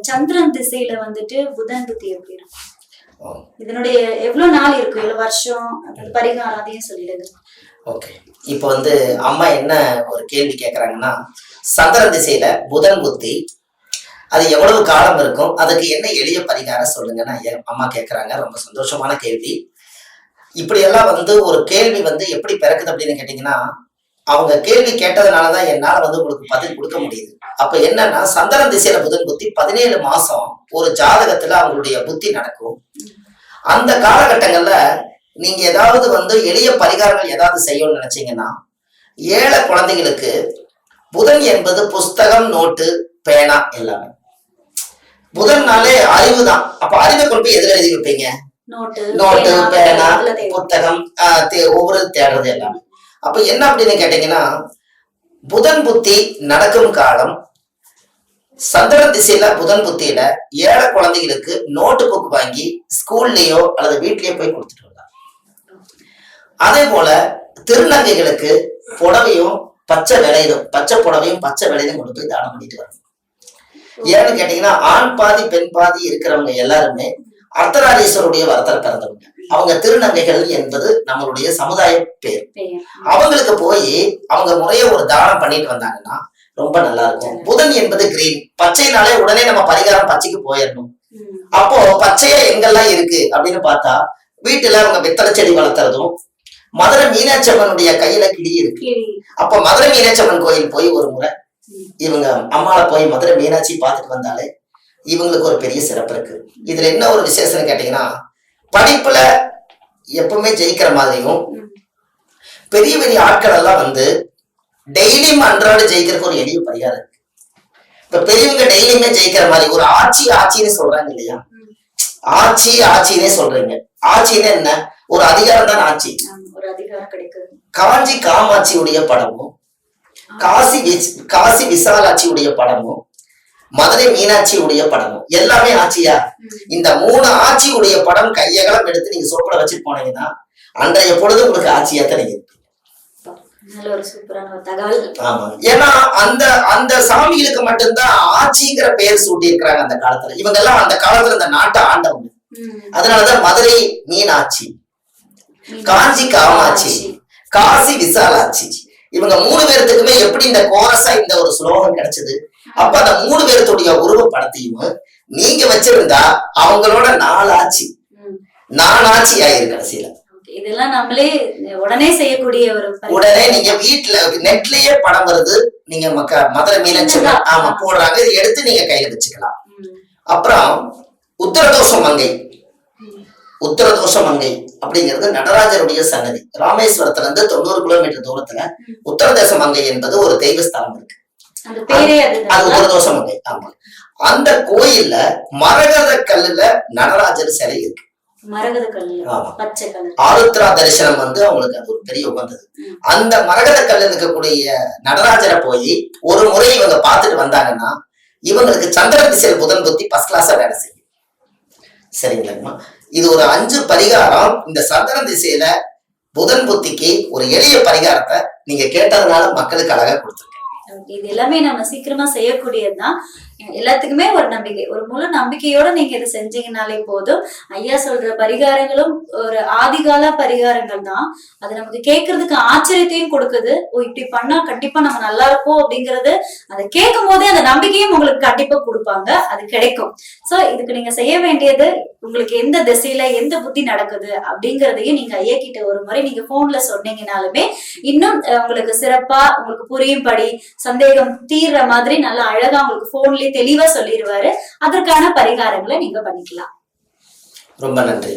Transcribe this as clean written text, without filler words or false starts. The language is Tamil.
சந்திரன் திசையில வந்துட்டு புதன் புத்தி எப்படி இருக்கும்? இதனுடைய எவ்வளவு நாள் இருக்கு, எவ்வளவு வருஷம், பரிகாரம் அதையும் சொல்லிடுங்க. ஓகே, இப்போ அம்மா என்ன ஒரு கேள்வி கேட்கறாங்கன்னா, சந்திரன் திசையில புதன் புத்தி அது எவ்வளவு காலம் இருக்கும், அதுக்கு என்ன எளிய பரிகாரம் சொல்லுங்கன்னு அம்மா கேட்கறாங்க. ரொம்ப சந்தோஷமான கேள்வி. இப்படி எல்லாம் ஒரு கேள்வி எப்படி பிறக்குது அப்படின்னு கேட்டீங்கன்னா, அவங்க கேள்வி கேட்டதுனாலதான் என்னால உங்களுக்கு பதில் கொடுக்க முடியுது. அப்ப என்னன்னா, சந்திரன் திசையில புதன் புத்தி 17 மாசம் ஒரு ஜாதகத்துல அவங்களுடைய புத்தி நடக்கும். அந்த காலகட்டங்கள்ல நீங்க ஏதாவது எளிய பரிகாரங்கள் ஏதாவது செய்யணும்னு நினைச்சீங்கன்னா, ஏழை குழந்தைகளுக்கு புதன் என்பது புஸ்தகம், நோட்டு, பேனா எல்லாமே. புதன்னாலே அறிவு தான். அப்ப அறிவை கொண்டு போய் எதிர எழுதி வைப்பீங்க? நோட்டு, பேனா, புத்தகம், ஒவ்வொரு தேடுறது எல்லாமே. அப்ப என்ன அப்படின்னு கேட்டீங்கன்னா, புதன் புத்தி நடக்கும் காலம் சந்திரன் திசையில புதன் புத்தியில ஏழை குழந்தைகளுக்கு நோட்டு புக் வாங்கி ஸ்கூல்லயோ அல்லது வீட்லயோ போய் கொடுத்துட்டு வந்தாங்க. அதே போல திருநங்கைகளுக்கு புடவையும் பச்சை புடவையும் பச்சை விலையும் கொண்டு போய் தானம் பண்ணிட்டு வரணும். ஏன்னு கேட்டீங்கன்னா, ஆண் பாதி பெண் பாதி இருக்கிறவங்க எல்லாருமே அர்த்தநாரீஸ்வருடைய வரத்தில் பிறந்தவங்க. அவங்க திருநங்கைகள் என்பது நம்மளுடைய சமுதாய பேர். அவங்களுக்கு போய் அவங்க முறைய ஒரு தானம் பண்ணிட்டு வந்தாங்கன்னா ரொம்ப நல்லா இருக்கும். புதன் என்பது கிரீன், பச்சைனாலே உடனே நம்ம பரிகாரம் பச்சைக்கு போயிடணும். அப்போ பச்சையா எங்கெல்லாம் இருக்கு அப்படின்னு பார்த்தா, வீட்டுல அவங்க வெத்தலை செடி வளர்த்துறதும், மதுரை மீனாட்சி அம்மனுடைய கையில கிளி இருக்கு. அப்ப மதுரை மீனாட்சி அம்மன் கோயில் போய் ஒரு முறை இவங்க அம்மாவை போய் மதுரை மீனாட்சி பார்த்துட்டு வந்தாலே இவங்களுக்கு ஒரு பெரிய சிறப்பு இருக்கு. இதுல என்ன ஒரு விசேஷம்னு கேட்டீங்கன்னா, படிப்புல எப்பவுமே ஜெயிக்கிற மாதிரியும், பெரிய பெரிய ஆட்கள் எல்லாம் டெய்லியும் அன்றாட ஜெயிக்கிறதுக்கு ஒரு எளிய பரிகாரம் இருக்கு. இப்ப பெரியவங்க டெய்லியுமே ஜெயிக்கிற மாதிரி ஒரு ஆட்சின்னு சொல்றாங்க இல்லையா? ஆட்சினே சொல்றீங்க. ஆட்சின்னு என்ன? ஒரு அதிகாரம் தான் ஆட்சி. காஞ்சி காமாட்சியுடைய படமும், காசி விசாலாட்சியுடைய படமும், மதுரை மீனாட்சியுடைய படமும் எல்லாமே ஆட்சியா? இந்த 3 ஆட்சியுடைய படம் கையகலம் எடுத்து நீங்க சோப்பட வச்சுட்டு போனீங்கன்னா அன்றைய பொழுது உங்களுக்கு ஆட்சியா தான் நீங்க இருப்பீங்க. ஆமா, ஏன்னா அந்த சாமிகளுக்கு மட்டும்தான் ஆட்சிங்கிற பெயர் சூட்டி இருக்கிறாங்க அந்த காலத்துல. இவங்க எல்லாம் அந்த காலத்துல இந்த நாட்டை ஆண்டவங்க. அதனாலதான் மதுரை மீனாட்சி, காஞ்சி காமாட்சி, காசி விசாலாட்சி, இவங்க 3 பேர்த்துக்குமே எப்படி இந்த கோரஸா இந்த ஒரு ஸ்லோகம் கிடைச்சது. அப்ப அந்த 3 பேர்த்துடைய உருவ படத்தையும் நீங்க வச்சிருந்தா அவங்களோட 4 ஆட்சி ஆயிருக்கு கடைசியில. இதெல்லாம் நம்மளே உடனே செய்யக்கூடிய ஒரு உடனே நீங்க வீட்டுல நெட்லயே படம் வருது. நீங்க மதுரை மீனாட்சி ஆமா போடுறாங்க, இதை எடுத்து நீங்க கையில வச்சுக்கலாம். அப்புறம் உத்தரதோஷ மங்கை அப்படிங்கிறது நடராஜருடைய சன்னதி. ராமேஸ்வரத்துல இருந்து 90 கிலோமீட்டர் தூரத்துல உத்தரதேச மங்கை என்பது ஒரு தெய்வ ஸ்தலம் இருக்கு. அது உத்தரதோஷ மங்கை. ஆமா, அந்த கோயில்ல மரகத கல்லுல நடராஜர் சிலை இருக்கு. ஆருத்ரா தரிசனம் அவங்களுக்கு அது ஒரு பெரிய உகந்தது. அந்த மரகத கல்ல இருக்கக்கூடிய நடராஜரை போய் ஒரு முறை இவங்க பார்த்துட்டு வந்தாங்கன்னா இவங்களுக்கு சந்திரன் திசையில் புதன் புத்தி ஃபர்ஸ்ட் கிளாஸா வேலை செய்யும். சரிங்களா? இது ஒரு 5 பரிகாரம். இந்த சந்திரன் திசையில புதன் புத்திக்கு ஒரு எளிய பரிகாரத்தை நீங்க கேட்டதுனால மக்களுக்கு அழகா கொடுத்துருக்கேன். இது எல்லாமே நம்ம சீக்கிரமா செய்யக்கூடியதுதான். எல்லாத்துக்குமே ஒரு நம்பிக்கை, ஒரு முழு நம்பிக்கையோட நீங்க இதை செஞ்சீங்கன்னாலே போதும். ஐயா சொல்ற பரிகாரங்களும் ஒரு ஆதிகால பரிகாரங்கள் தான். அது நமக்கு கேட்கறதுக்கு ஆச்சரியத்தையும் கொடுக்குது. ஓ, இப்படி பண்ணா கண்டிப்பா நம்ம நல்லா இருப்போம் அப்படிங்கறது அதை கேட்கும் போதே அந்த நம்பிக்கையும் உங்களுக்கு கண்டிப்பா கொடுப்பாங்க, அது கிடைக்கும். சோ இதுக்கு நீங்க செய்ய வேண்டியது, உங்களுக்கு எந்த திசையில எந்த புத்தி நடக்குது அப்படிங்கறதையும் நீங்க ஐயா கிட்ட ஒரு முறை நீங்க போன்ல சொன்னீங்கன்னாலுமே இன்னும் உங்களுக்கு சிறப்பா உங்களுக்கு புரியும்படி சந்தேகம் தீர்ற மாதிரி நல்லா அழகா உங்களுக்கு போன்லயே தெளிவா சொல்லிடுவாரு. அதற்கான பரிகாரங்களை நீங்க பண்ணிக்கலாம். ரொம்ப நன்றி.